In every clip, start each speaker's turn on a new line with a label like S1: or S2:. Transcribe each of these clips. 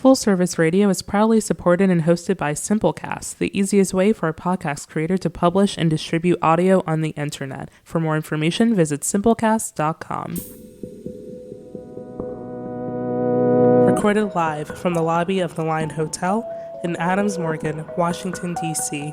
S1: Full Service Radio is proudly supported and hosted by Simplecast, the easiest way for a podcast creator to publish and distribute audio on the internet. For more information, visit simplecast.com. Recorded live from the lobby of the Line Hotel in Adams Morgan, Washington, D.C.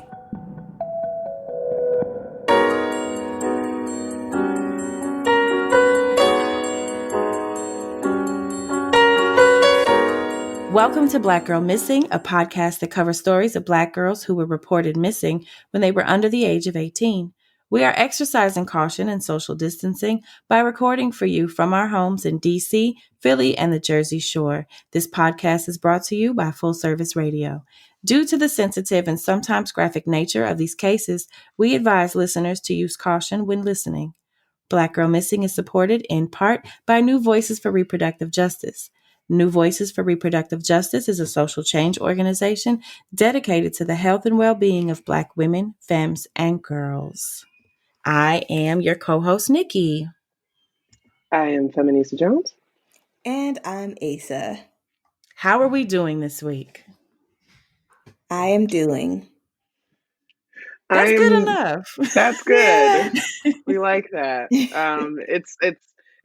S2: Welcome to Black Girl Missing, a podcast that covers stories of Black girls who were reported missing when they were under the age of 18. We are exercising caution and social distancing by recording for you from our homes in D.C., Philly, and the Jersey Shore. This podcast is brought to you by Full Service Radio. Due to the sensitive and sometimes graphic nature of these cases, we advise listeners to use caution when listening. Black Girl Missing is supported in part by New Voices for Reproductive Justice. New Voices for Reproductive Justice is a social change organization dedicated to the health and well-being of Black women, femmes, and girls. I am your co-host, Nikki.
S3: I am Feminista Jones.
S4: And I'm Asa.
S2: How are we doing this week?
S4: I am doing.
S2: That's good enough.
S3: That's good. Yeah. We like that. It's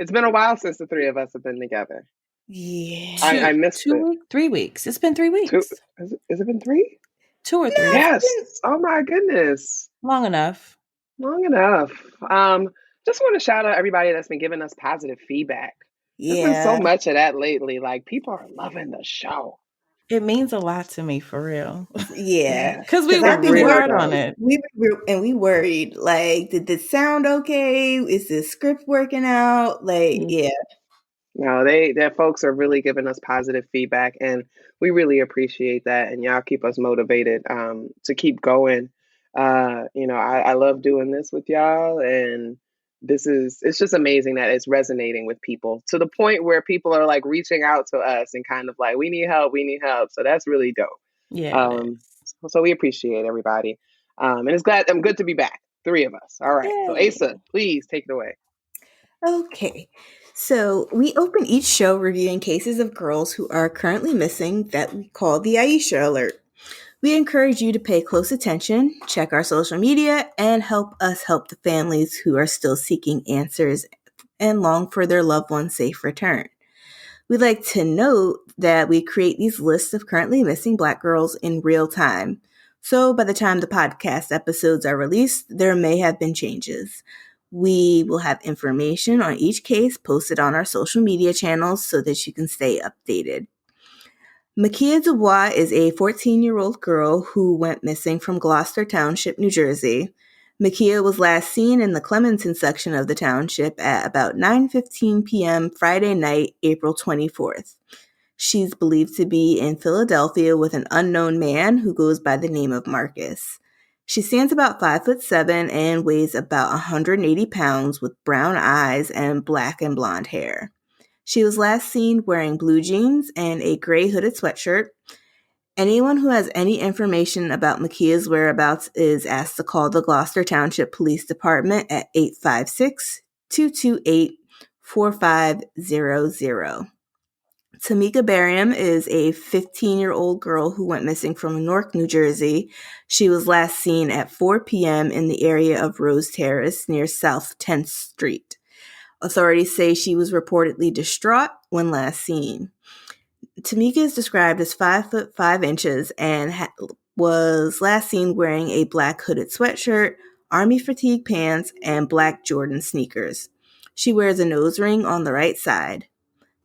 S3: been a while since the three of us have been together.
S4: Yeah.
S3: I missed it.
S2: 3 weeks. It's been 3 weeks.
S3: Has it been 3?
S2: 2 or 3.
S3: Yes. Oh my goodness.
S2: Long enough.
S3: Just want to shout out everybody that's been giving us positive feedback.
S4: Yeah.
S3: There's been so much of that lately. Like, people are loving the show.
S2: It means a lot to me, for real.
S4: Yeah.
S2: Because we worked really hard on it.
S4: We worried, like, did this sound okay? Is this script working out? Like, yeah.
S3: No, their folks are really giving us positive feedback, and we really appreciate that. And y'all keep us motivated to keep going. I love doing this with y'all, and it's just amazing that it's resonating with people to the point where people are like reaching out to us and kind of like, we need help. So that's really dope.
S2: Yeah.
S3: So we appreciate everybody. And I'm good to be back. 3 of us. All right. Yay. So Asa, please take it away.
S4: Okay. So we open each show reviewing cases of girls who are currently missing that we call the Aisha Alert. We encourage you to pay close attention, check our social media, and help us help the families who are still seeking answers and long for their loved one's safe return. We'd like to note that we create these lists of currently missing Black girls in real time. So by the time the podcast episodes are released, there may have been changes. We will have information on each case posted on our social media channels so that you can stay updated. Keimyah Dubois is a 14-year-old girl who went missing from Gloucester Township, New Jersey. Keimyah was last seen in the Clementon section of the township at about 9:15 p.m. Friday night, April 24th. She's believed to be in Philadelphia with an unknown man who goes by the name of Marcus. She stands about 5'7" and weighs about 180 pounds with brown eyes and black and blonde hair. She was last seen wearing blue jeans and a gray hooded sweatshirt. Anyone who has any information about Keimyah's whereabouts is asked to call the Gloucester Township Police Department at 856-228-4500. Tamika Barium is a 15-year-old girl who went missing from Newark, New Jersey. She was last seen at 4 p.m. in the area of Rose Terrace near South 10th Street. Authorities say she was reportedly distraught when last seen. Tamika is described as 5'5" and was last seen wearing a black hooded sweatshirt, army fatigue pants, and black Jordan sneakers. She wears a nose ring on the right side.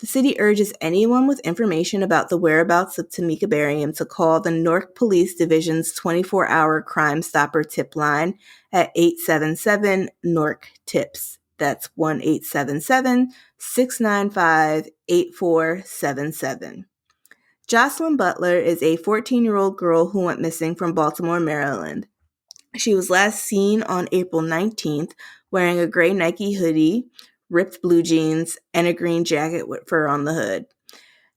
S4: The city urges anyone with information about the whereabouts of Tamika Barium to call the Newark Police Division's 24-hour Crime Stopper tip line at 877-NEWRK-TIPS. That's 1-877-695-8477. Jocelyn Butler is a 14-year-old girl who went missing from Baltimore, Maryland. She was last seen on April 19th wearing a gray Nike hoodie, ripped blue jeans, and a green jacket with fur on the hood.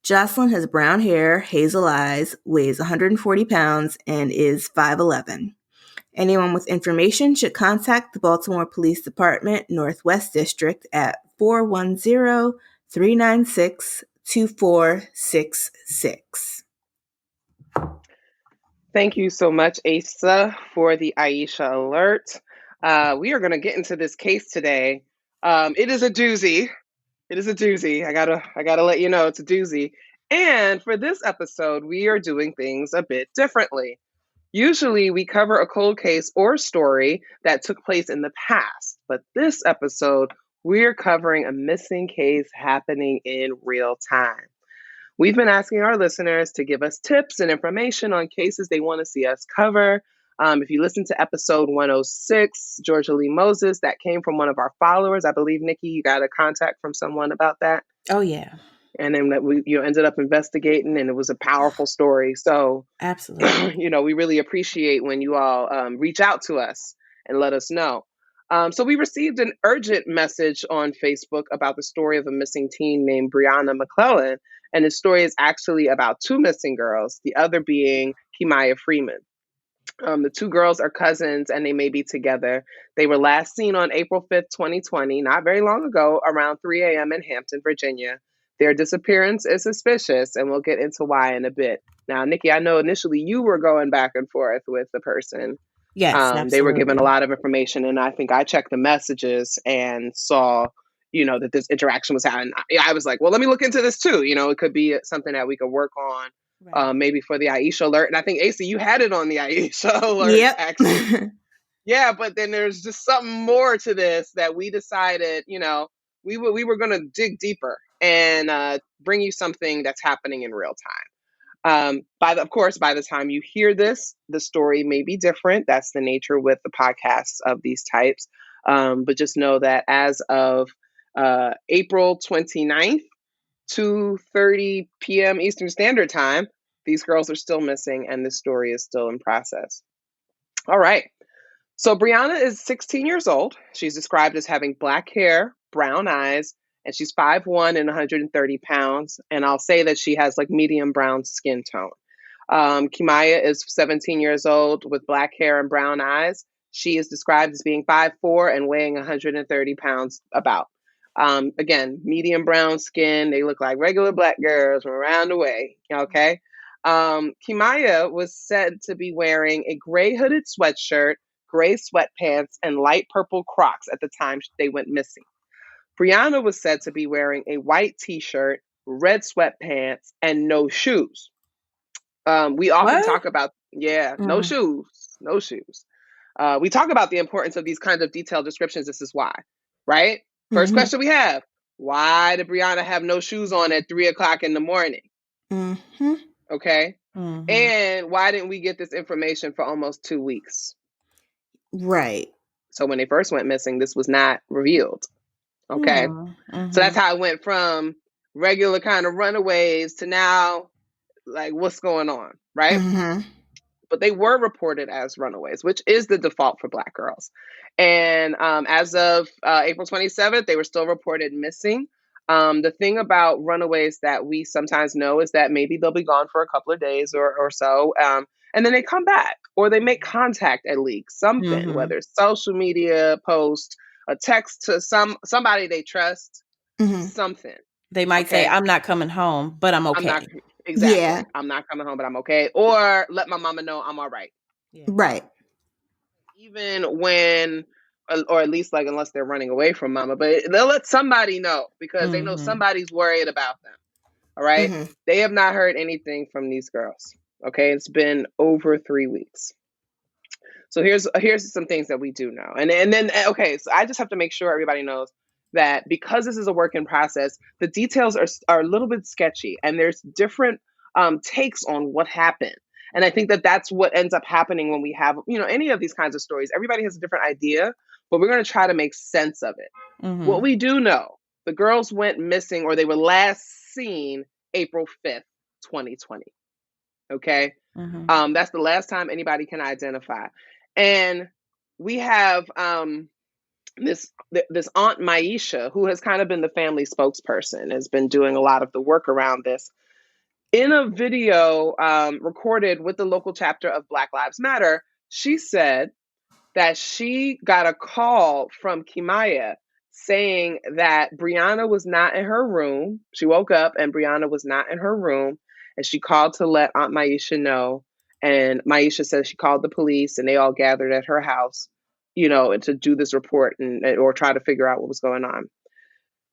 S4: Jocelyn has brown hair, hazel eyes, weighs 140 pounds, and is 5'11". Anyone with information should contact the Baltimore Police Department Northwest District at 410-396-36 2466.
S3: Thank you so much, Asa, for the Aisha alert. We are going to get into this case today. It is a doozy. It is a doozy. I gotta let you know it's a doozy. And for this episode, we are doing things a bit differently. Usually we cover a cold case or story that took place in the past, but this episode, we're covering a missing case happening in real time. We've been asking our listeners to give us tips and information on cases they want to see us cover. If you listen to episode 106, Georgia Lee Moses, that came from one of our followers. I believe, Nikki, you got a contact from someone about that.
S2: Oh, yeah.
S3: And then that we ended up investigating, and it was a powerful story. So,
S2: Absolutely.
S3: we really appreciate when you all reach out to us and let us know. So we received an urgent message on Facebook about the story of a missing teen named Briana McClellan. And the story is actually about two missing girls, the other being Keimyah Freeman. The two girls are cousins and they may be together. They were last seen on April 5th, 2020, not very long ago, around 3 a.m. in Hampton, Virginia. Their disappearance is suspicious, and we'll get into why in a bit. Now, Nikki, I know initially you were going back and forth with the person.
S2: Yes, absolutely.
S3: They were given a lot of information, and I think I checked the messages and saw, that this interaction was happening. I was like, well, let me look into this too. It could be something that we could work on. Right. Maybe for the Aisha alert. And I think, Asa, you had it on the Aisha alert,
S4: yep.
S3: actually. Yeah, but then there's just something more to this that we decided, we were going to dig deeper and bring you something that's happening in real time. By the time you hear this, the story may be different. That's the nature with the podcasts of these types. But just know that as of April 29th, 2:30 p.m. Eastern Standard Time, these girls are still missing and this story is still in process. All right. So Briana is 16 years old. She's described as having black hair, brown eyes, and she's 5'1" and 130 pounds. And I'll say that she has like medium brown skin tone. Keimyah is 17 years old with black hair and brown eyes. She is described as being 5'4" and weighing 130 pounds about. Again, medium brown skin. They look like regular black girls from around the way. Okay. Keimyah was said to be wearing a gray hooded sweatshirt, gray sweatpants, and light purple Crocs at the time they went missing. Briana was said to be wearing a white t-shirt, red sweatpants, and no shoes. We often talk about, no shoes. We talk about the importance of these kinds of detailed descriptions. This is why, right? First question we have, why did Briana have no shoes on at 3:00 in the morning? Okay. And why didn't we get this information for almost 2 weeks?
S4: Right.
S3: So when they first went missing, this was not revealed. Okay. So that's how it went from regular kind of runaways to now, like, what's going on, right? But they were reported as runaways, which is the default for Black girls. And as of April 27th, they were still reported missing. The thing about runaways that we sometimes know is that maybe they'll be gone for a couple of days or so, and then they come back or they make contact at least, something, whether it's social media post, a text to somebody they trust, something.
S2: They might say, I'm not coming home, but I'm okay.
S3: Exactly.
S4: Yeah.
S3: I'm not coming home, but I'm okay. Or let my mama know I'm all right.
S2: Yeah.
S4: Right.
S3: Even when, or at least like unless they're running away from mama, but they'll let somebody know because they know somebody's worried about them. All right. They have not heard anything from these girls. Okay. It's been over 3 weeks. So here's some things that we do know. And then, okay, so I just have to make sure everybody knows that because this is a work in process, the details are a little bit sketchy and there's different takes on what happened. And I think that that's what ends up happening when we have, any of these kinds of stories. Everybody has a different idea, but we're going to try to make sense of it. What we do know, the girls went missing, or they were last seen April 5th, 2020. Okay. That's the last time anybody can identify. And we have this Aunt Maisha, who has kind of been the family spokesperson, has been doing a lot of the work around this. In a video recorded with the local chapter of Black Lives Matter, she said that she got a call from Keimyah saying that Briana was not in her room. She woke up and Briana was not in her room, and she called to let Aunt Maisha know. And Maisha says she called the police, and they all gathered at her house, and to do this report or try to figure out what was going on.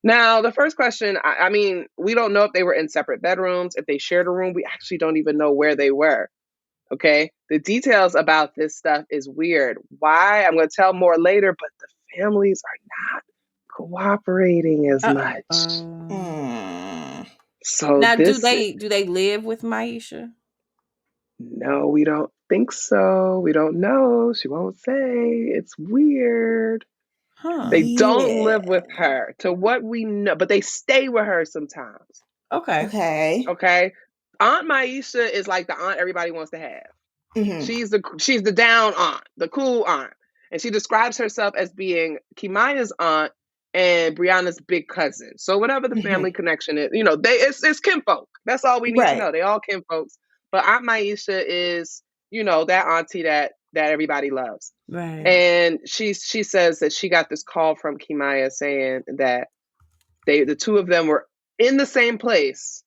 S3: Now, the first question, I mean, we don't know if they were in separate bedrooms, if they shared a room. We actually don't even know where they were. Okay. The details about this stuff is weird. Why? I'm going to tell more later, but the families are not cooperating as much. So
S2: now,
S3: this,
S2: do they live with Maisha?
S3: No, we don't think so. We don't know. She won't say. It's weird.
S2: Huh.
S3: They don't live with her, to what we know, but they stay with her sometimes.
S2: Okay.
S3: Aunt Maisha is like the aunt everybody wants to have.
S4: Mm-hmm.
S3: She's the down aunt, the cool aunt, and she describes herself as being Keimyah's aunt and Brianna's big cousin. So whatever the family connection is, it's kinfolk. That's all we need to know. They all kinfolks. But Aunt Maisha is, that auntie that everybody loves.
S2: Right.
S3: And she says that she got this call from Keimyah saying that the two of them were in the same place,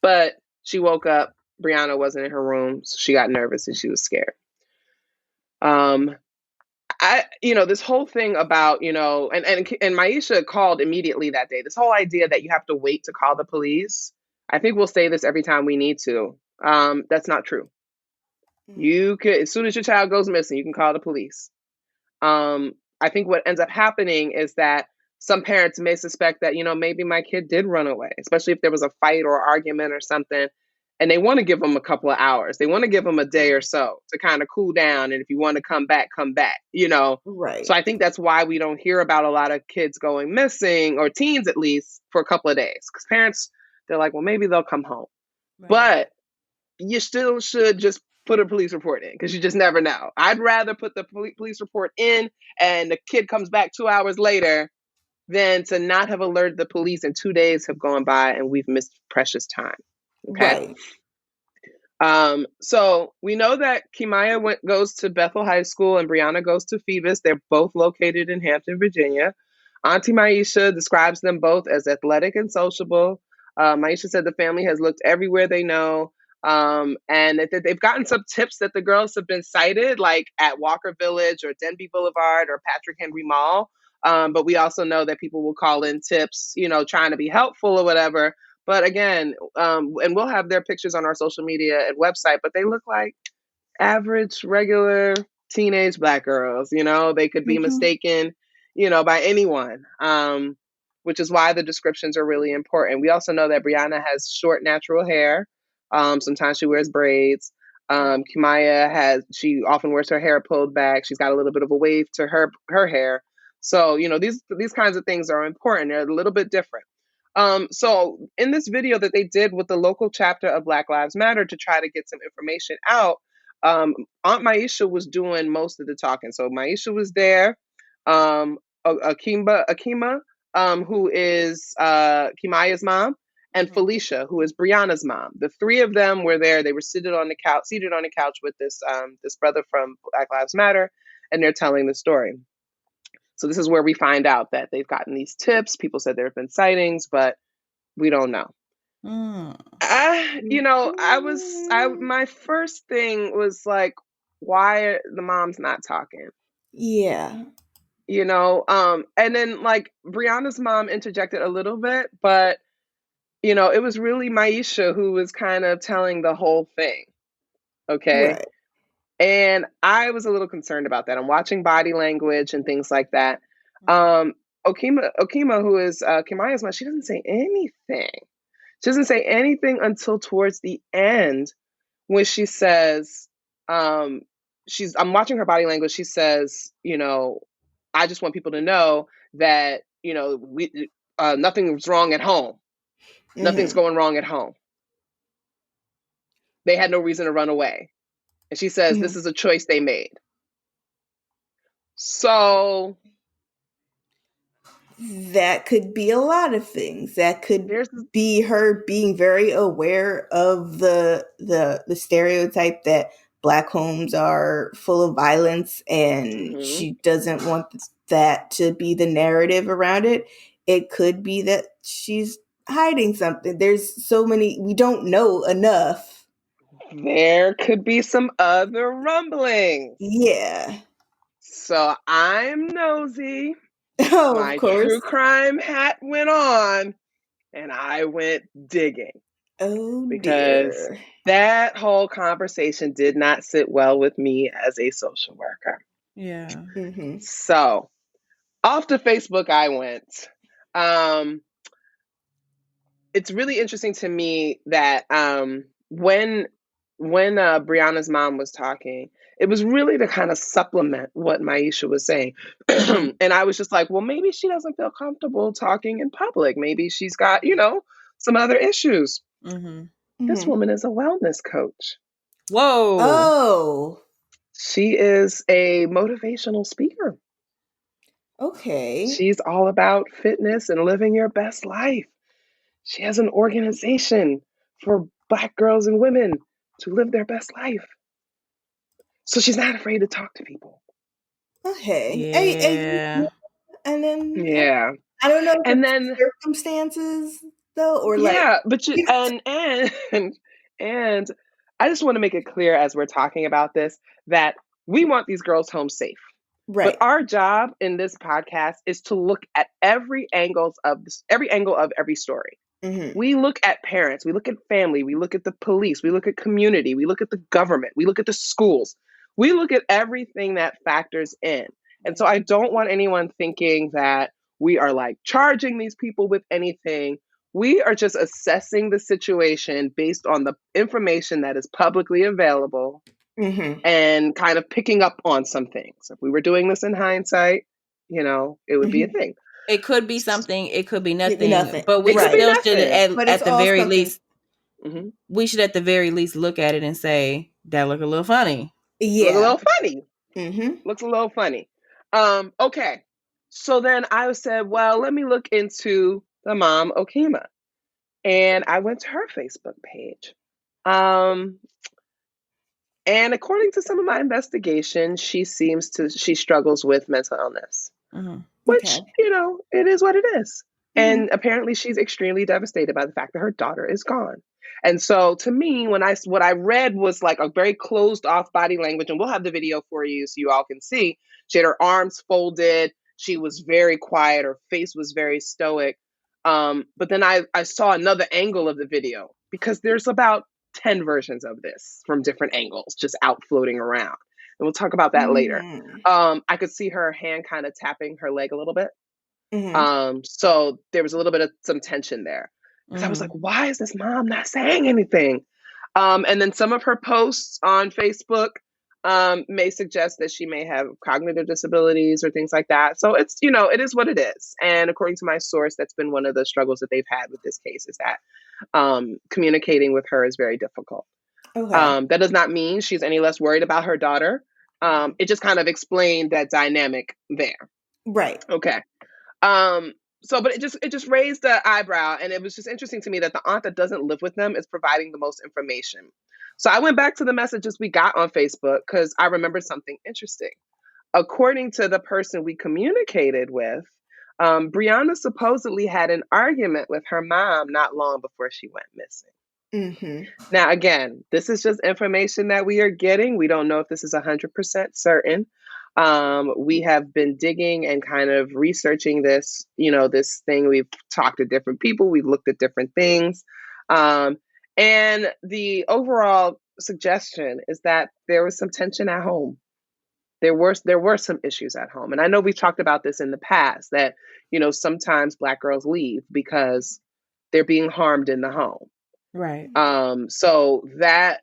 S3: but she woke up, Briana wasn't in her room, so she got nervous and she was scared. This whole thing about, and Maisha called immediately that day. This whole idea that you have to wait to call the police. I think we'll say this every time we need to. That's not true. You could, as soon as your child goes missing, you can call the police. I think what ends up happening is that some parents may suspect that, maybe my kid did run away, especially if there was a fight or argument or something, and they want to give them a couple of hours. They want to give them a day or so to kind of cool down. And if you want to come back,
S4: Right.
S3: So I think that's why we don't hear about a lot of kids going missing, or teens at least, for a couple of days. Because parents, they're like, well, maybe they'll come home. Right. But you still should just put a police report in, because you just never know. I'd rather put the police report in and the kid comes back 2 hours later than to not have alerted the police and 2 days have gone by and we've missed precious time. Okay.
S4: Right.
S3: So we know that Keimyah goes to Bethel High School and Briana goes to Phoebus. They're both located in Hampton, Virginia. Auntie Maisha describes them both as athletic and sociable. Maisha said the family has looked everywhere they know. And that they've gotten some tips that the girls have been cited, like at Walker Village or Denby Boulevard or Patrick Henry Mall. But we also know that people will call in tips, trying to be helpful or whatever. But again, and we'll have their pictures on our social media and website, but they look like average, regular teenage Black girls. They could be mistaken, by anyone, which is why the descriptions are really important. We also know that Briana has short, natural hair. Sometimes she wears braids. Keimyah she often wears her hair pulled back. She's got a little bit of a wave to her hair. So, these kinds of things are important. They're a little bit different. So in this video that they did with the local chapter of Black Lives Matter to try to get some information out, Aunt Maisha was doing most of the talking. So Maisha was there. Keimyah, who is Keimyah's mom, and Felicia, who is Briana's mom. The three of them were there. They were seated on the couch with this brother from Black Lives Matter, and they're telling the story. So this is where we find out that they've gotten these tips. People said there have been sightings, but we don't know. My first thing was like, why are the moms not talking?
S4: Yeah.
S3: And then like Briana's mom interjected a little bit, but it was really Maisha who was kind of telling the whole thing. Okay.
S4: Right.
S3: And I was a little concerned about that. I'm watching body language and things like that. Keimyah, who is Keimyah's mom, she doesn't say anything. She doesn't say anything until towards the end, when she says, I'm watching her body language. She says, I just want people to know that, nothing's wrong at home. Nothing's going wrong at home. They had no reason to run away. And she says, this is a choice they made. So
S4: that could be a lot of things. That could be her being very aware of the stereotype that Black homes are full of violence, and she doesn't want that to be the narrative around it. It could be that she's hiding something. There's so many, we don't know enough.
S3: There could be some other rumblings.
S4: Yeah.
S3: So I'm nosy.
S4: Oh,
S3: My
S4: of course.
S3: true crime hat went on, and I went digging.
S4: Oh,
S3: Because
S4: dear.
S3: that whole conversation did not sit well with me as a social worker.
S2: Yeah.
S4: Mm-hmm.
S3: So off to Facebook I went. It's really interesting to me that when Brianna's mom was talking, it was really to kind of supplement what Maisha was saying.
S2: Mhm.
S3: And I was just like, well, maybe she doesn't feel comfortable talking in public. Maybe she's got, some other issues.
S2: Mhm.
S3: This woman is a wellness coach.
S2: Whoa.
S4: Oh.
S3: She is a motivational speaker.
S4: Okay.
S3: She's all about fitness and living your best life. She has an organization for Black girls and women to live their best life. So she's not afraid to talk to people.
S4: Okay.
S2: Yeah.
S4: And then
S3: Yeah.
S4: I don't know if
S3: And
S4: it's
S3: then
S4: circumstances though, or
S3: yeah, but and I just want to make it clear as we're talking about this that we want these girls home safe.
S4: right.
S3: But our job in this podcast is to look at every angle of every story.
S4: Mm-hmm.
S3: We look at parents, we look at family, we look at the police, we look at community, we look at the government, we look at the schools. We look at everything that factors in. And so I don't want anyone thinking that we are like charging these people with anything. We are just assessing the situation based on the information that is publicly available and kind of picking up on some things. If we were doing this in hindsight, it would be a thing.
S2: It could be something. It could be nothing.
S4: Nothing.
S2: But we
S3: It could be
S2: still should,
S3: nothing.
S4: But
S2: at
S4: it's
S2: the
S4: all
S2: very
S4: something.
S2: least, we should at the very least look at it and say that look a little funny.
S4: Yeah.
S3: Look a little funny.
S4: Mm-hmm.
S3: Looks a little funny. Okay. So then I said, well, let me look into the mom of Keimyah. And I went to her Facebook page. And according to some of my investigation, she struggles with mental illness, which, it is what it is. And apparently she's extremely devastated by the fact that her daughter is gone. And so to me, what I read was like a very closed off body language, and we'll have the video for you so you all can see. She had her arms folded. She was very quiet. Her face was very stoic. But then I saw another angle of the video because there's about 10 versions of this from different angles just out floating around. And we'll talk about that later. I could see her hand kind of tapping her leg a little bit. So there was a little bit of some tension there. Because I was like, why is this mom not saying anything? And then some of her posts on Facebook may suggest that she may have cognitive disabilities or things like that. So it's, it is what it is. And according to my source, that's been one of the struggles that they've had with this case is that communicating with her is very difficult.
S4: Okay.
S3: That does not mean she's any less worried about her daughter. It just kind of explained that dynamic there.
S4: Right.
S3: Okay. But it just raised the eyebrow, and it was just interesting to me that the aunt that doesn't live with them is providing the most information. So I went back to the messages we got on Facebook because I remembered something interesting. According to the person we communicated with, Brianna supposedly had an argument with her mom not long before she went missing. Now, again, this is just information that we are getting. We don't know if this is 100% certain. We have been digging and kind of researching this, this thing. We've talked to different people. We've looked at different things. And the overall suggestion is that there was some tension at home. There were some issues at home. And I know we've talked about this in the past that, sometimes Black girls leave because they're being harmed in the home.
S2: Right.
S3: So that,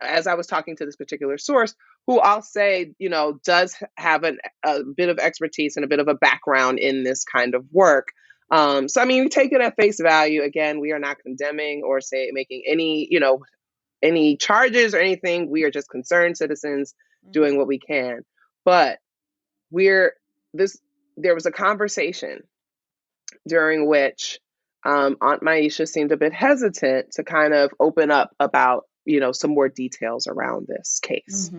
S3: as I was talking to this particular source, who I'll say, does have a bit of expertise and a bit of a background in this kind of work. So, I mean, we take it at face value. Again, we are not condemning or making any charges or anything. We are just concerned citizens doing what we can. But there was a conversation during which Aunt Maisha seemed a bit hesitant to kind of open up about, some more details around this case.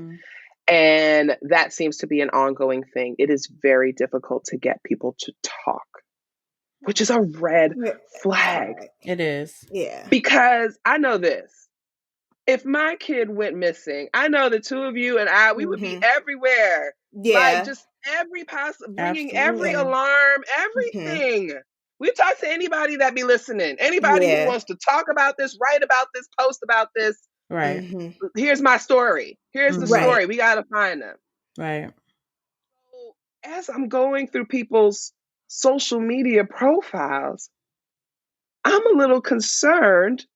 S3: And that seems to be an ongoing thing. It is very difficult to get people to talk, which is a red flag.
S2: It is.
S4: Yeah.
S3: Because I know this. If my kid went missing, I know the two of you and I, we would be everywhere.
S4: Yeah.
S3: Like just bringing every alarm, everything. We talk to anybody that be listening. Anybody who wants to talk about this, write about this, post about this.
S2: Right.
S3: Here's my story. Here's the story. We got to find them.
S2: Right.
S3: So as I'm going through people's social media profiles, I'm a little concerned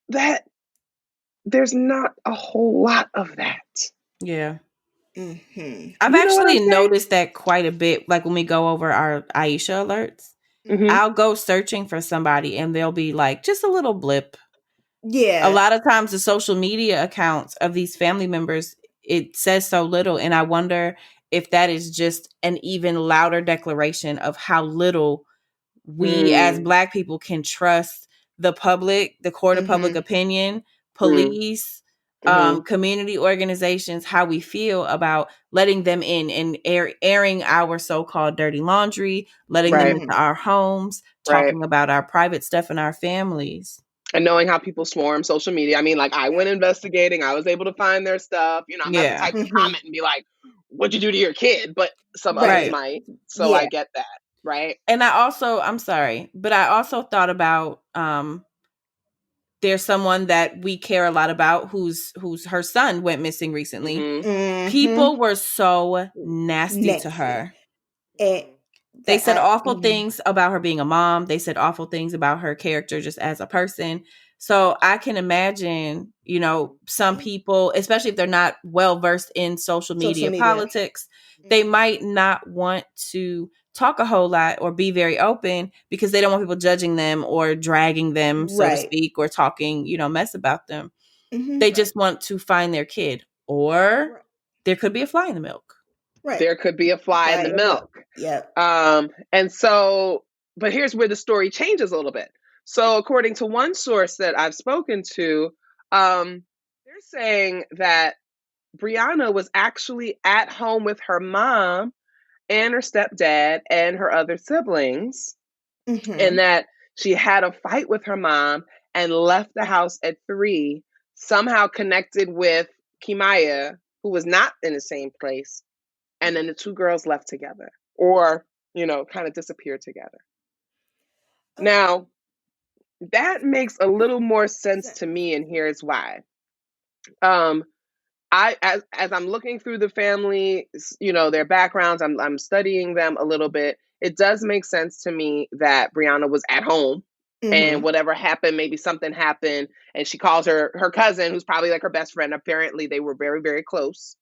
S3: that there's not a whole lot of that.
S2: Yeah.
S4: Mm-hmm.
S2: I've actually noticed that quite a bit. Like when we go over our Aisha alerts, I'll go searching for somebody and they'll be like just a little blip.
S4: Yeah.
S2: A lot of times the social media accounts of these family members, it says so little. And I wonder if that is just an even louder declaration of how little we as Black people can trust the public, the court of public opinion, police, community organizations, how we feel about letting them in and airing our so-called dirty laundry, letting them into our homes, talking about our private stuff and our families.
S3: And knowing how people swarm social media. I mean, like I went investigating, I was able to find their stuff. You know, I'm not the type to comment and be like, what'd you do to your kid? But some others might. So I get that. Right.
S2: And I'm sorry, but I also thought about there's someone that we care a lot about whose her son went missing recently. People were so nasty to her. They said awful things about her being a mom. They said awful things about her character just as a person. So I can imagine, you know, some people, especially if they're not well versed in social media politics, they might not want to talk a whole lot or be very open because they don't want people judging them or dragging them, so to speak, or talking, you know, mess about them. They just want to find their kid, or there could be a fly in the milk.
S3: There could be a fly in the milk. And so, but here's where the story changes a little bit. So according to one source that I've spoken to, they're saying that Briana was actually at home with her mom and her stepdad and her other siblings, and that she had a fight with her mom and left the house at 3, somehow connected with Keimyah, who was not in the same place. And then the two girls left together or, you know, kind of disappeared together. Now, that makes a little more sense to me, and here's why. As I'm looking through the family, you know, their backgrounds, I'm studying them a little bit. It does make sense to me that Briana was at home and whatever happened, maybe something happened, and she calls her cousin, who's probably like her best friend. Apparently, they were very, very close.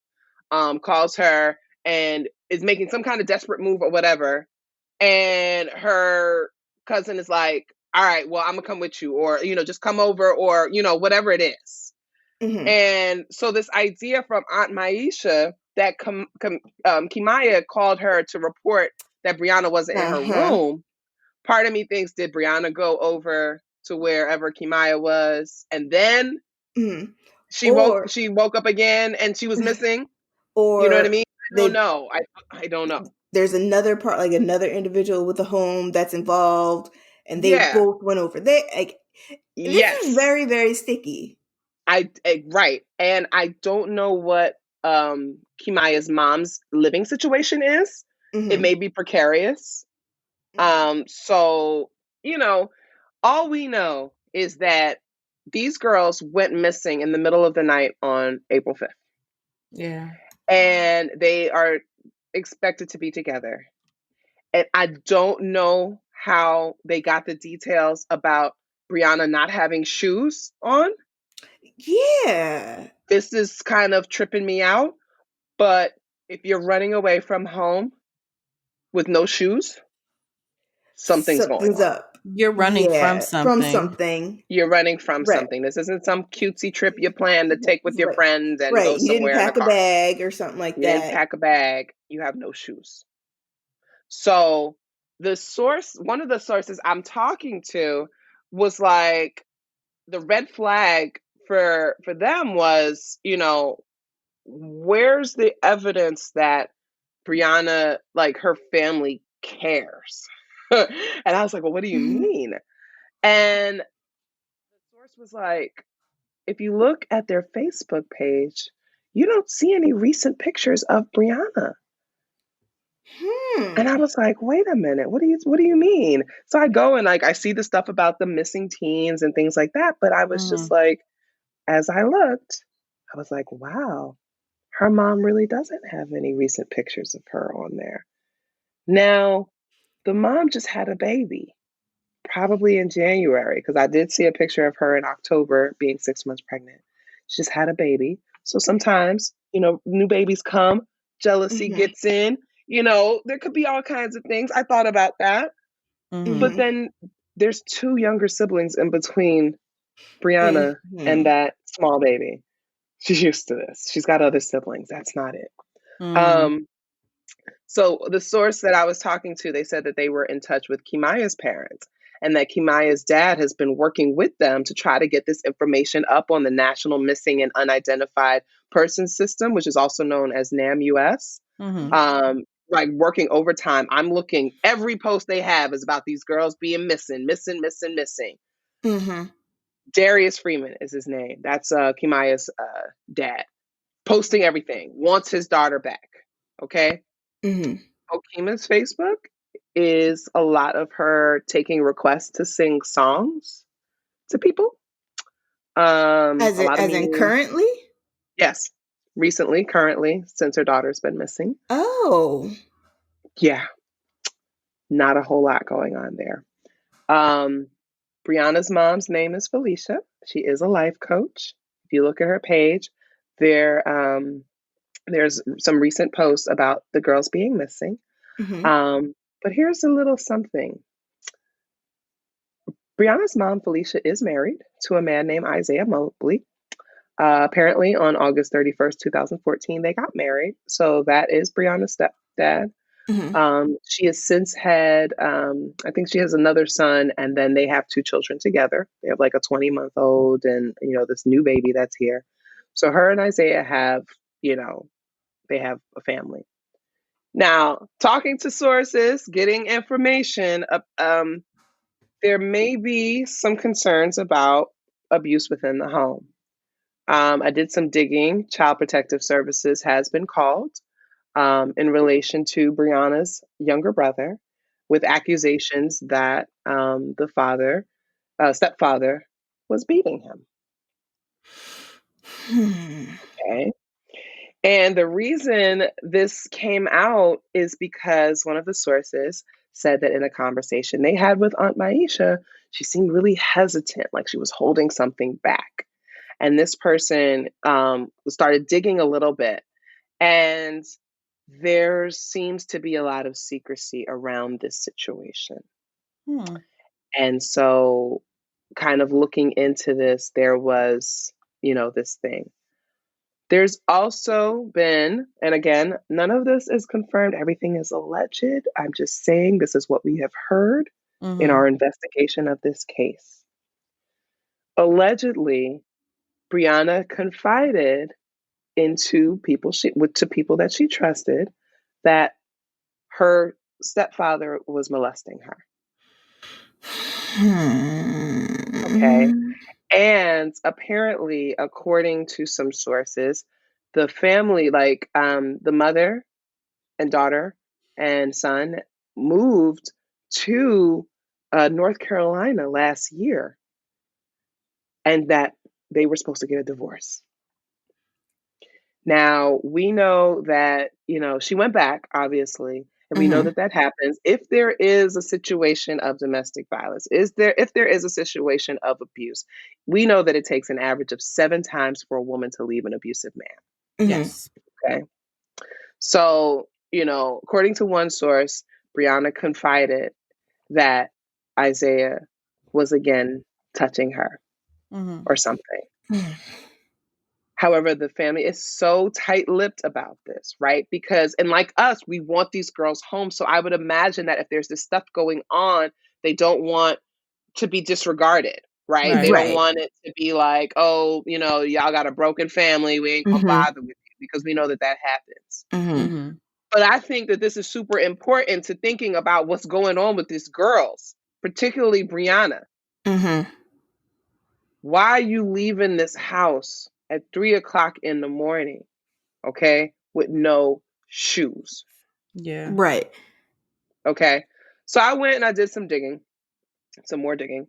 S3: Calls her and is making some kind of desperate move or whatever. And her cousin is like, all right, well, I'm gonna come with you, or, you know, just come over, or, you know, whatever it is. And so this idea from Aunt Maisha that Keimyah called her to report that Briana wasn't in her room, part of me thinks, did Briana go over to wherever Keimyah was and then she woke up again and she was missing? Or, you know what I mean? I don't know.
S4: There's another part, like another individual with a home that's involved, and they both went over there. Like, this is very, very sticky.
S3: Right. And I don't know what Keimyah's mom's living situation is. It may be precarious. So, you know, all we know is that these girls went missing in the middle of the night on April 5th.
S2: Yeah.
S3: And they are expected to be together. And I don't know how they got the details about Briana not having shoes on.
S4: Yeah.
S3: This is kind of tripping me out. But if you're running away from home with no shoes, something's going on.
S4: Up.
S2: You're running from something.
S3: You're running from something. This isn't some cutesy trip you plan to take with your friends and go somewhere.
S4: You didn't pack a bag or something like that.
S3: You didn't pack a bag. You have no shoes. So the source, one of the sources I'm talking to was like, the red flag for them was, you know, where's the evidence that Briana, like, her family cares? And I was like, well, what do you mean? And the source was like, if you look at their Facebook page, you don't see any recent pictures of Briana. And I was like, wait a minute, what do you mean? So I go and like I see the stuff about the missing teens and things like that, but I was just like, as I looked, I was like, wow, her mom really doesn't have any recent pictures of her on there. Now, the mom just had a baby, probably in January, because I did see a picture of her in October being 6 months pregnant. She just had a baby. So sometimes, new babies come, jealousy gets in, there could be all kinds of things. I thought about that. But then there's 2 younger siblings in between Briana and that small baby. She's used to this. She's got other siblings. That's not it. So the source that I was talking to, they said that they were in touch with Keimyah's parents and that Keimyah's dad has been working with them to try to get this information up on the National Missing and Unidentified Persons System, which is also known as NAMUS. Like working overtime. I'm looking, every post they have is about these girls being missing. Darius Freeman is his name. That's Keimyah's dad. Posting everything. Wants his daughter back. Okay? Keimyah's Facebook is a lot of her taking requests to sing songs to people.
S4: As in currently?
S3: Yes. Recently, currently, since her daughter's been missing.
S4: Oh.
S3: Yeah. Not a whole lot going on there. Briana's mom's name is Felicia. She is a life coach. If you look at her page, there's some recent posts about the girls being missing. But here's a little something. Briana's mom, Felicia, is married to a man named Isaiah Mobley. Apparently on August 31st, 2014, they got married. So that is Briana's stepdad. She has since had, I think she has another son, and then they have 2 children together. They have like a 20-month-old and, this new baby that's here. So her and Isaiah have, they have a family. Now, talking to sources, getting information, there may be some concerns about abuse within the home. I did some digging. Child Protective Services has been called in relation to Briana's younger brother with accusations that the stepfather was beating him. Okay. And the reason this came out is because one of the sources said that in a conversation they had with Aunt Maisha, she seemed really hesitant, like she was holding something back. And this person started digging a little bit, and there seems to be a lot of secrecy around this situation. And so kind of looking into this, there was, this thing. There's also been, and again, none of this is confirmed. Everything is alleged. I'm just saying this is what we have heard in our investigation of this case. Allegedly, Briana confided into people that she trusted that her stepfather was molesting her. Okay. And apparently, according to some sources, the family, like the mother and daughter and son, moved to North Carolina last year, and that they were supposed to get a divorce. Now, we know that, she went back, obviously, and we know that happens. If there is a situation of domestic violence, if there is a situation of abuse, we know that it takes an average of 7 times for a woman to leave an abusive man.
S1: Yes.
S3: Okay. So, according to one source, Briana confided that Isaiah was again touching her or something. However, the family is so tight-lipped about this, right? Because, and like us, we want these girls home. So I would imagine that if there's this stuff going on, they don't want to be disregarded, right? They don't want it to be like, oh, y'all got a broken family. We ain't gonna bother with you. because we know that happens.
S2: Mm-hmm.
S3: But I think that this is super important to thinking about what's going on with these girls, particularly Briana.
S2: Mm-hmm.
S3: Why are you leaving this house at 3:00 in the morning, okay, with no shoes?
S2: Yeah. Right.
S3: Okay. So I went and I did some more digging.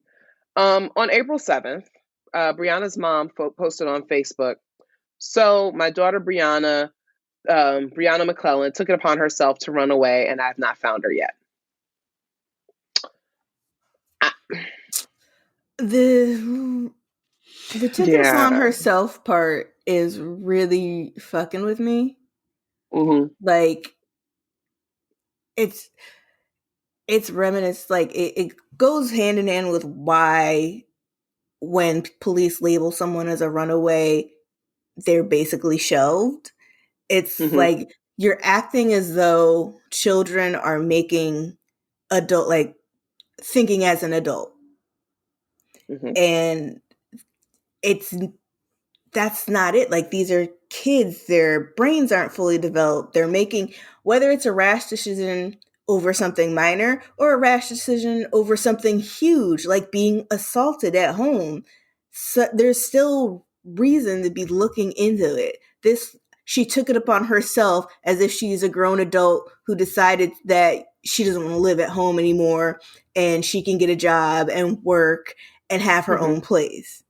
S3: On April 7th, Briana's mom posted on Facebook, so my daughter Briana McClellan took it upon herself to run away, and I've not found her yet.
S2: The took it upon herself part is really fucking with me.
S3: Mm-hmm.
S2: Like, it's reminiscent. Like, it goes hand in hand with why when police label someone as a runaway, they're basically shelved. It's like you're acting as though children are making adult, like, thinking as an adult. And that's not it. Like, these are kids, their brains aren't fully developed. They're making, whether it's a rash decision over something minor or a rash decision over something huge, like being assaulted at home. So there's still reason to be looking into it. She took it upon herself as if she's a grown adult who decided that she doesn't want to live at home anymore and she can get a job and work and have her own place.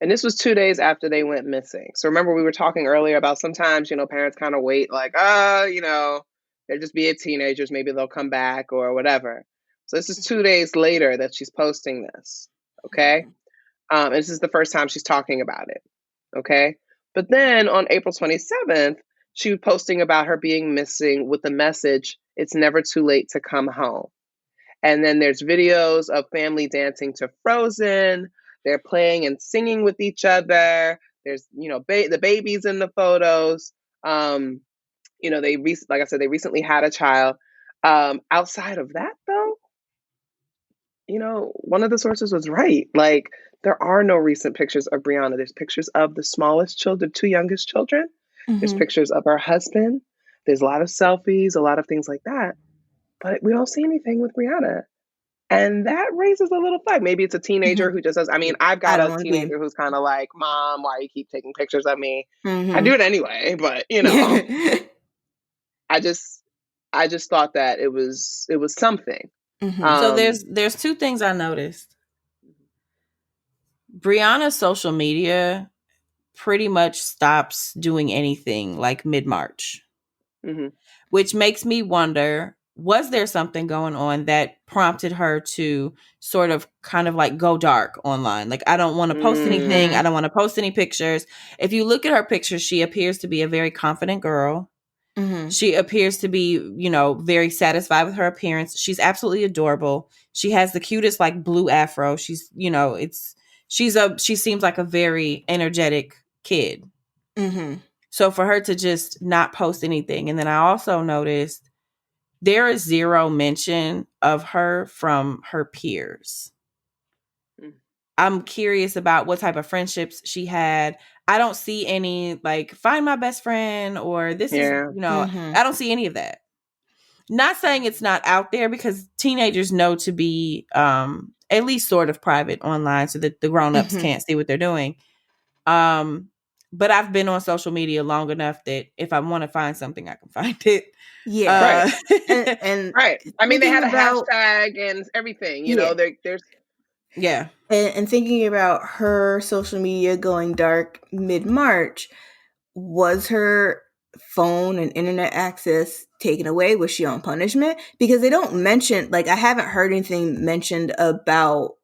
S3: And this was 2 days after they went missing. So remember, we were talking earlier about sometimes, parents kind of wait like, they're just being teenagers. Maybe they'll come back or whatever. So this is 2 days later that she's posting this. Okay. And this is the first time she's talking about it. Okay. But then on April 27th, she was posting about her being missing with the message, "It's never too late to come home." And then there's videos of family dancing to Frozen. They're playing and singing with each other. There's, the babies in the photos. They recently had a child. Outside of that, though, one of the sources was right. Like, there are no recent pictures of Briana. There's pictures of the smallest children, two youngest children. There's pictures of her husband. There's a lot of selfies, a lot of things like that. But we don't see anything with Briana. And that raises a little flag. Maybe it's a teenager who just does. I mean, I've got a teenager who's kind of like, "Mom, why you keep taking pictures of me?" I do it anyway, but I just thought that it was something.
S2: So there's two things I noticed. Briana's social media pretty much stops doing anything like mid-March, which makes me wonder, was there something going on that prompted her to sort of kind of like go dark online? Like, I don't want to post anything. I don't want to post any pictures. If you look at her pictures, she appears to be a very confident girl. She appears to be, very satisfied with her appearance. She's absolutely adorable. She has the cutest, like, blue afro. She's, she seems like a very energetic kid. So for her to just not post anything. And then I also noticed there is zero mention of her from her peers. I'm curious about what type of friendships she had. I don't see any, like, find my best friend or this is, I don't see any of that. Not saying it's not out there, because teenagers know to be at least sort of private online so that the grown-ups can't see what they're doing. But I've been on social media long enough that if I want to find something, I can find it.
S3: Yeah. Right. and right. I mean, they had a hashtag and everything, there's.
S2: Yeah. And thinking about her social media going dark mid-March, was her phone and internet access taken away? Was she on punishment? Because they don't mention, like, I haven't heard anything mentioned about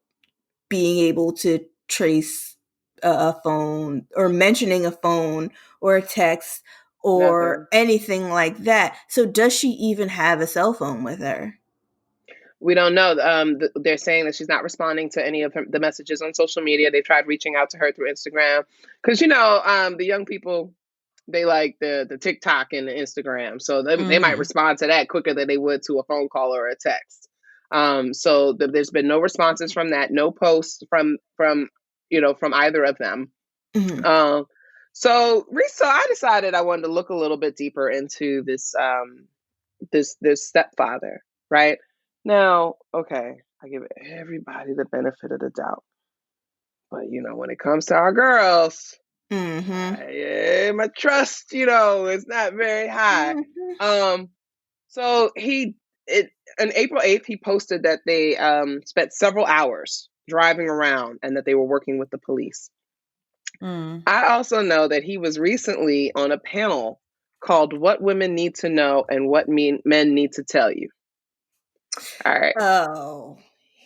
S2: being able to trace a phone or mentioning a phone or a text or anything like that. So does she even have a cell phone with her?
S3: We don't know. They're saying that she's not responding to any of the messages on social media. They tried reaching out to her through Instagram because, the young people, they like the TikTok and the Instagram. So they might respond to that quicker than they would to a phone call or a text. So there's been no responses from that, no posts from either of them. So I decided I wanted to look a little bit deeper into this this stepfather, right? Now, okay, I give everybody the benefit of the doubt. But when it comes to our girls, my trust, is not very high. So on April 8th, he posted that they spent several hours driving around and that they were working with the police. I also know that he was recently on a panel called What Women Need to Know and What Men Need to Tell You. All right.
S4: Oh.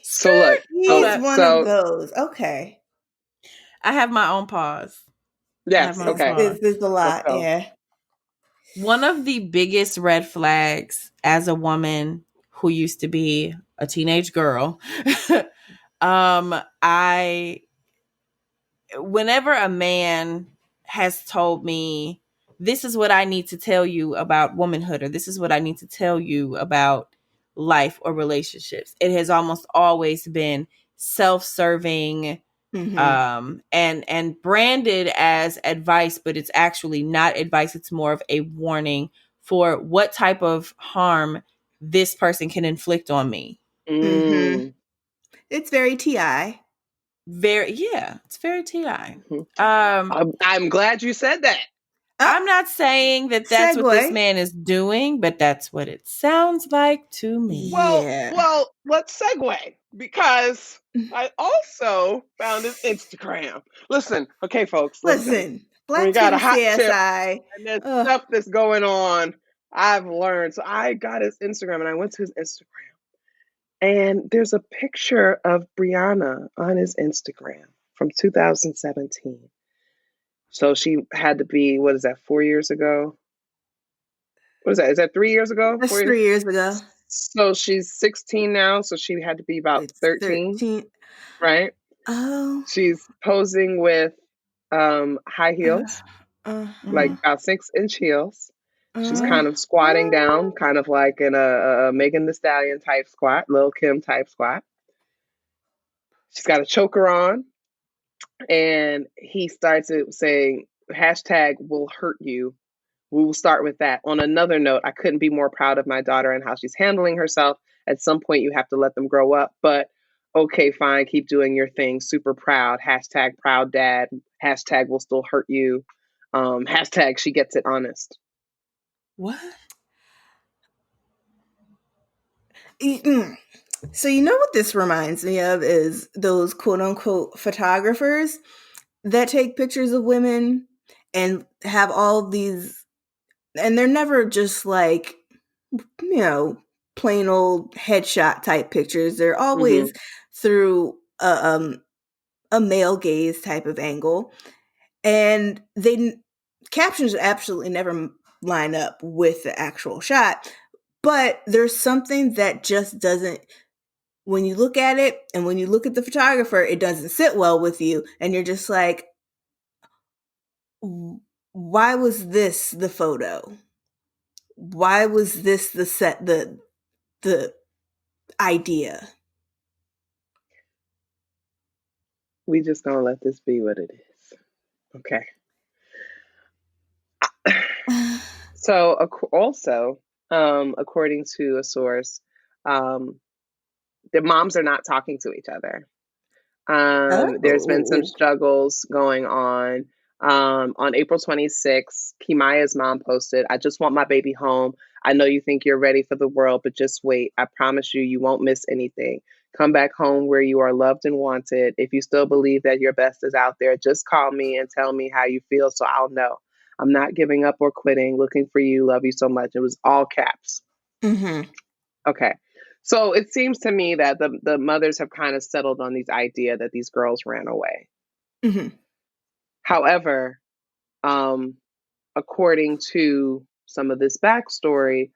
S3: So look.
S4: He's one of those. Okay.
S2: I have my own pause.
S3: Yes. Okay.
S4: There's a lot. Yeah.
S2: One of the biggest red flags as a woman who used to be a teenage girl, whenever a man has told me, this is what I need to tell you about womanhood, or this is what I need to tell you about life or relationships, it has almost always been self-serving, and branded as advice, but it's actually not advice. It's more of a warning for what type of harm this person can inflict on me.
S4: It's very TI.
S2: It's very TI.
S3: I'm glad you said that.
S2: I'm not saying that that's what this man is doing, but that's what it sounds like to me.
S3: Well, let's segue, because I also found his Instagram. Listen, okay, folks. Listen. We got a hot tip, and there's stuff that's going on. I've learned. So I got his Instagram, and I went to his Instagram, and there's a picture of Briana on his Instagram from 2017. So she had to be, 4 years ago? What is that? Is that 3 years ago?
S4: That's 3 years ago.
S3: So she's 16 now, so she had to be about 13. Right?
S4: Oh.
S3: She's posing with high heels, like about 6-inch heels. She's kind of squatting down, kind of like in a Megan Thee Stallion type squat, Lil' Kim type squat. She's got a choker on. And he starts saying, hashtag will hurt you. We will start with that. On another note, I couldn't be more proud of my daughter and how she's handling herself. At some point, you have to let them grow up. But okay, fine. Keep doing your thing. Super proud. Hashtag proud dad. Hashtag will still hurt you. Hashtag she gets it honest.
S2: What?
S4: So you know what this reminds me of is those quote unquote photographers that take pictures of women and have all these, and they're never just like, plain old headshot type pictures. They're always through a male gaze type of angle, and captions absolutely never line up with the actual shot. But there's something that just doesn't, when you look at it and when you look at the photographer, it doesn't sit well with you. And you're just like, why was this the photo? Why was this the set, the idea?
S3: We just gonna let this be what it is. Okay. So also, according to a source, the moms are not talking to each other. There's been some struggles going on. On April 26th, Keimyah's mom posted, I just want my baby home. I know you think you're ready for the world, but just wait. I promise you won't miss anything. Come back home where you are loved and wanted. If you still believe that your best is out there, just call me and tell me how you feel so I'll know. I'm not giving up or quitting. Looking for you. Love you so much. It was all caps. Okay. So it seems to me that the mothers have kind of settled on this idea that these girls ran away. However, according to some of this backstory,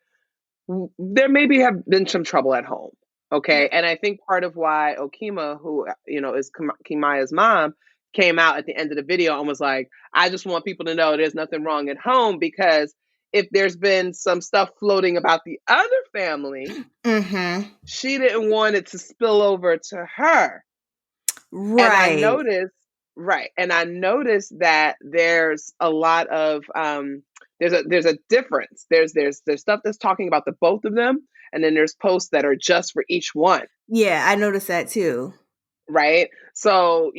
S3: there maybe have been some trouble at home. Okay. And I think part of why Okima, who, is Keimyah's mom, came out at the end of the video and was like, I just want people to know there's nothing wrong at home, because if there's been some stuff floating about the other family, she didn't want it to spill over to her. Right. And I noticed Right. And I noticed that there's a lot of there's a difference. There's stuff that's talking about the both of them, and then there's posts that are just for each one.
S4: Yeah, I noticed that too.
S3: Right. So,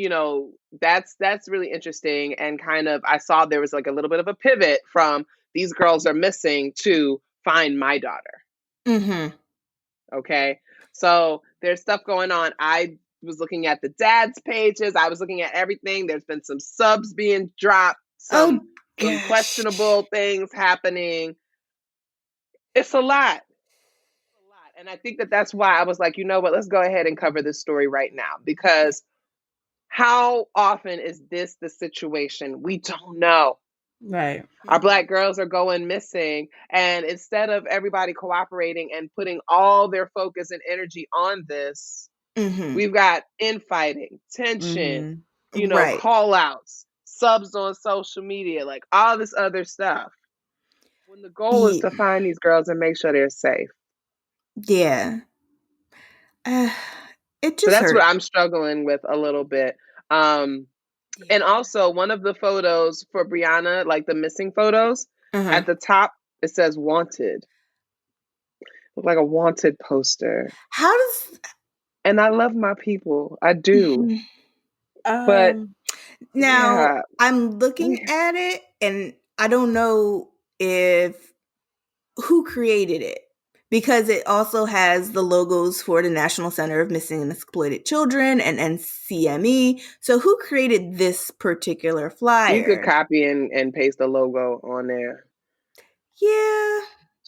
S3: that's really interesting, and kind of I saw there was like a little bit of a pivot from these girls are missing to find my daughter.
S4: Mm-hmm.
S3: Okay. So there's stuff going on. I was looking at the dad's pages. I was looking at everything. There's been some subs being dropped, some questionable things happening. It's a lot. And I think that's why I was like, you know what, let's go ahead and cover this story right now, because how often is this the situation? We don't know.
S2: Right.
S3: Our Black girls are going missing, and instead of everybody cooperating and putting all their focus and energy on this, we've got infighting, tension,
S4: Right.
S3: call outs, subs on social media, like all this other stuff. When the goal is to find these girls and make sure they're safe.
S4: Yeah. It just
S3: so that's
S4: hurt.
S3: what I'm struggling with a little bit. And also one of the photos for Briana, like the missing photos, at the top, it says wanted. Look like a wanted poster. And I love my people. I do. But
S4: now I'm looking at it, and I don't know who created it, because it also has the logos for the National Center of Missing and Exploited Children and NCME. So who created this particular flyer?
S3: You could copy and paste the logo on there.
S4: Yeah.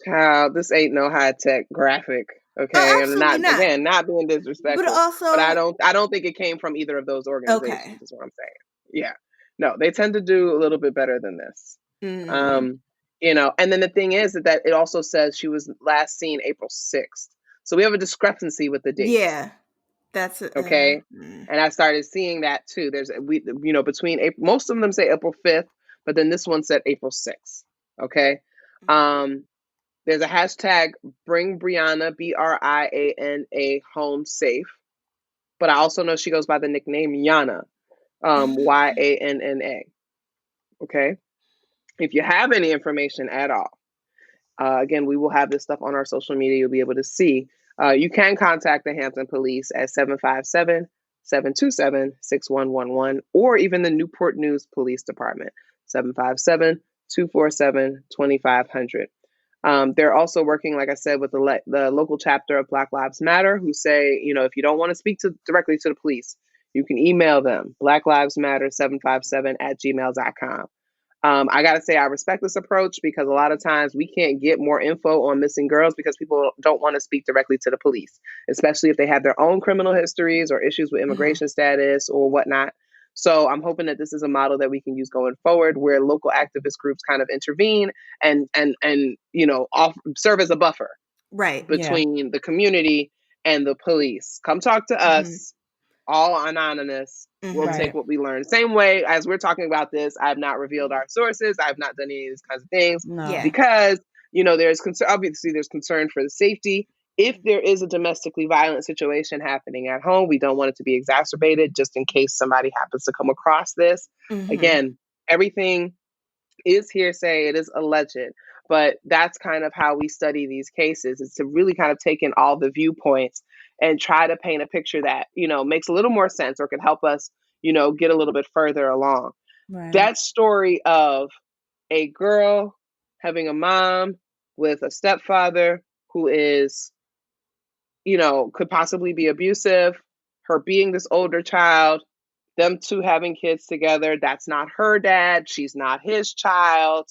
S3: Child, this ain't no high-tech graphic. Okay, and not being disrespectful, but I don't think it came from either of those organizations. Is what I'm saying. Yeah, no, they tend to do a little bit better than this. And then the thing is that it also says she was last seen April 6th, so we have a discrepancy with the date.
S4: Yeah, that's
S3: okay. And I started seeing that too. Between April, most of them say April 5th, but then this one said April 6th. Okay. There's a hashtag bring Briana, Briana, home safe. But I also know she goes by the nickname Yana, Yanna. Okay. If you have any information at all, again, we will have this stuff on our social media. You'll be able to see. You can contact the Hampton Police at 757-727-6111, or even the Newport News Police Department, 757-247-2500. They're also working, like I said, with the local chapter of Black Lives Matter, who say, if you don't want to speak directly to the police, you can email them, blacklivesmatter757@gmail.com. I got to say, I respect this approach, because a lot of times we can't get more info on missing girls because people don't want to speak directly to the police, especially if they have their own criminal histories or issues with immigration status or whatnot. So I'm hoping that this is a model that we can use going forward, where local activist groups kind of intervene and serve as a buffer between the community and the police. Come talk to us, all anonymous. We'll take what we learn. Same way as we're talking about this, I have not revealed our sources. I have not done any of these kinds of things because, there's concern. Obviously, there's concern for the safety. If there is a domestically violent situation happening at home, we don't want it to be exacerbated, just in case somebody happens to come across this. Again, everything is hearsay. It is alleged. But that's kind of how we study these cases, is to really kind of take in all the viewpoints and try to paint a picture that, makes a little more sense or can help us, get a little bit further along. Right. That story of a girl having a mom with a stepfather who is, could possibly be abusive, her being this older child, them two having kids together. That's not her dad. She's not his child.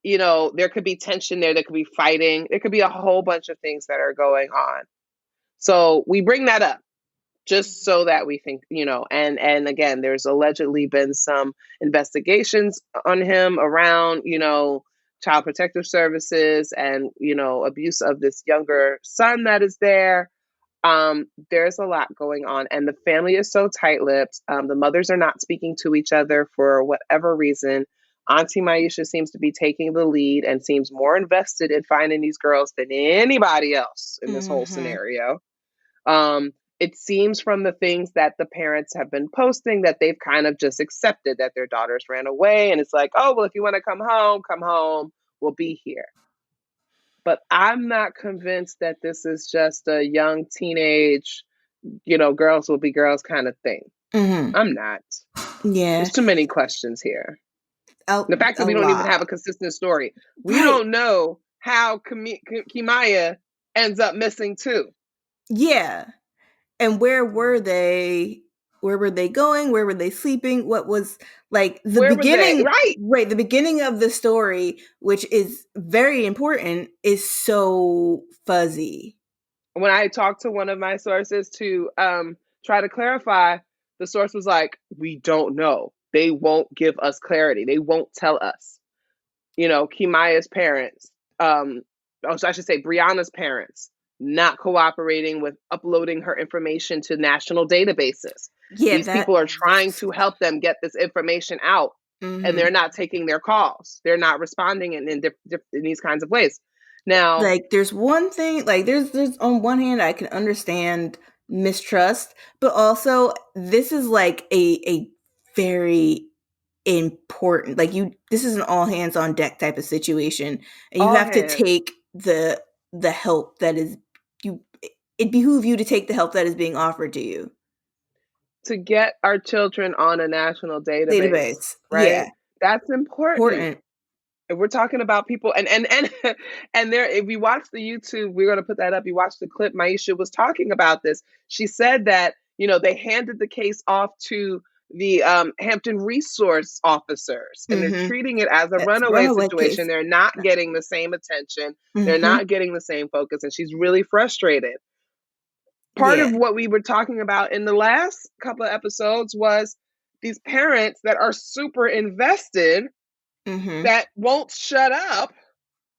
S3: There could be tension there. There could be fighting. There could be a whole bunch of things that are going on. So we bring that up just so that we think, and again, there's allegedly been some investigations on him around, Child Protective Services and, abuse of this younger son that is there. There's a lot going on, and the family is so tight-lipped. The mothers are not speaking to each other for whatever reason. Auntie Maisha seems to be taking the lead and seems more invested in finding these girls than anybody else in this whole scenario. it seems from the things that the parents have been posting that they've kind of just accepted that their daughters ran away. And it's like, oh, well, if you want to come home, we'll be here. But I'm not convinced that this is just a young teenage, girls will be girls kind of thing.
S2: Mm-hmm.
S3: I'm not.
S2: Yeah.
S3: There's too many questions here. The fact that we don't even have a consistent story. We don't know how Keimyah ends up missing too.
S4: Yeah. And where were they? Where were they going? Where were they sleeping? What was like the beginning? Right. The beginning of the story, which is very important, is so fuzzy.
S3: When I talked to one of my sources to try to clarify, the source was like, we don't know. They won't give us clarity. They won't tell us. Keimyah's parents, so I should say Briana's parents, not cooperating with uploading her information to national databases.
S4: Yeah,
S3: these people are trying to help them get this information out, and they're not taking their calls. They're not responding in these kinds of ways. Now,
S4: like, there's one thing, like, there's on one hand, I can understand mistrust, but also this is like a very important, like, this is an all hands on deck type of situation, and you have to take the help that is it behooves you to take the help that is being offered to you
S3: to get our children on a national database, right?
S4: Yeah,
S3: that's important. If we're talking about people, and there, if we watch the YouTube, we're going to put that up. You watch the clip. Maisha was talking about this. She said that they handed the case off to the Hampton resource officers, and they're treating it as a runaway situation. Case. They're not getting the same attention. They're not getting the same focus, and she's really frustrated. Part of what we were talking about in the last couple of episodes was these parents that are super invested, that won't shut up.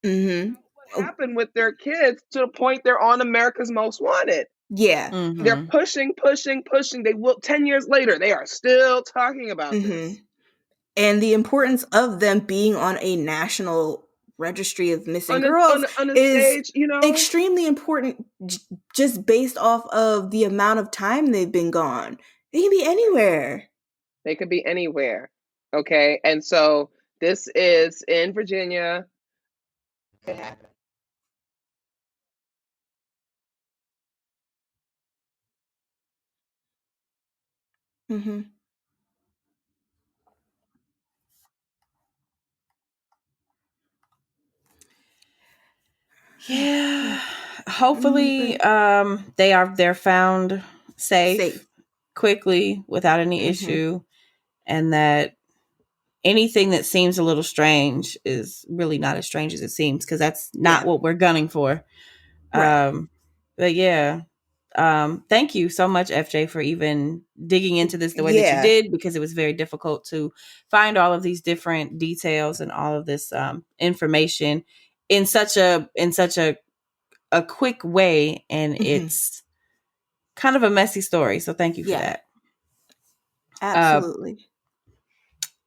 S3: What happened with their kids to the point they're on America's Most Wanted?
S4: Yeah.
S3: They're pushing. They will 10 years later, they are still talking about this.
S4: And the importance of them being on a national registry of missing girls
S3: on a
S4: is
S3: stage,
S4: extremely important, just based off of the amount of time they've been gone. They can be anywhere.
S3: They could be anywhere. Okay. And so this is in Virginia. It happened.
S2: Yeah. Hopefully they're found safe quickly without any issue, and that anything that seems a little strange is really not as strange as it seems, because that's not what we're gunning for. Right. But yeah. Thank you so much, FJ, for even digging into this the way that you did, because it was very difficult to find all of these different details and all of this information in such a quick way, and it's kind of a messy story. So thank you for that.
S4: Absolutely.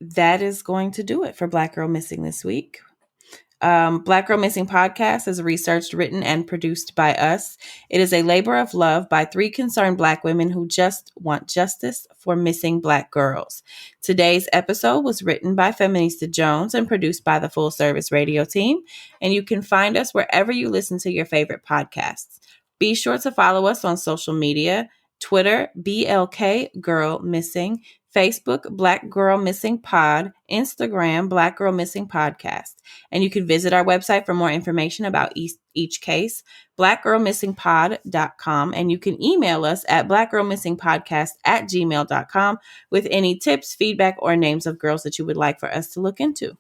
S2: That is going to do it for Black Girl Missing this week. Black Girl Missing podcast is researched, written, and produced by us. It is a labor of love by 3 concerned Black women who just want justice for missing Black girls. Today's episode was written by Feminista Jones and produced by the Full Service Radio team. And you can find us wherever you listen to your favorite podcasts. Be sure to follow us on social media: Twitter, BLK Girl Missing, Facebook, Black Girl Missing Pod, Instagram, Black Girl Missing Podcast. And you can visit our website for more information about each case, blackgirlmissingpod.com. And you can email us at blackgirlmissingpodcast@gmail.com with any tips, feedback, or names of girls that you would like for us to look into.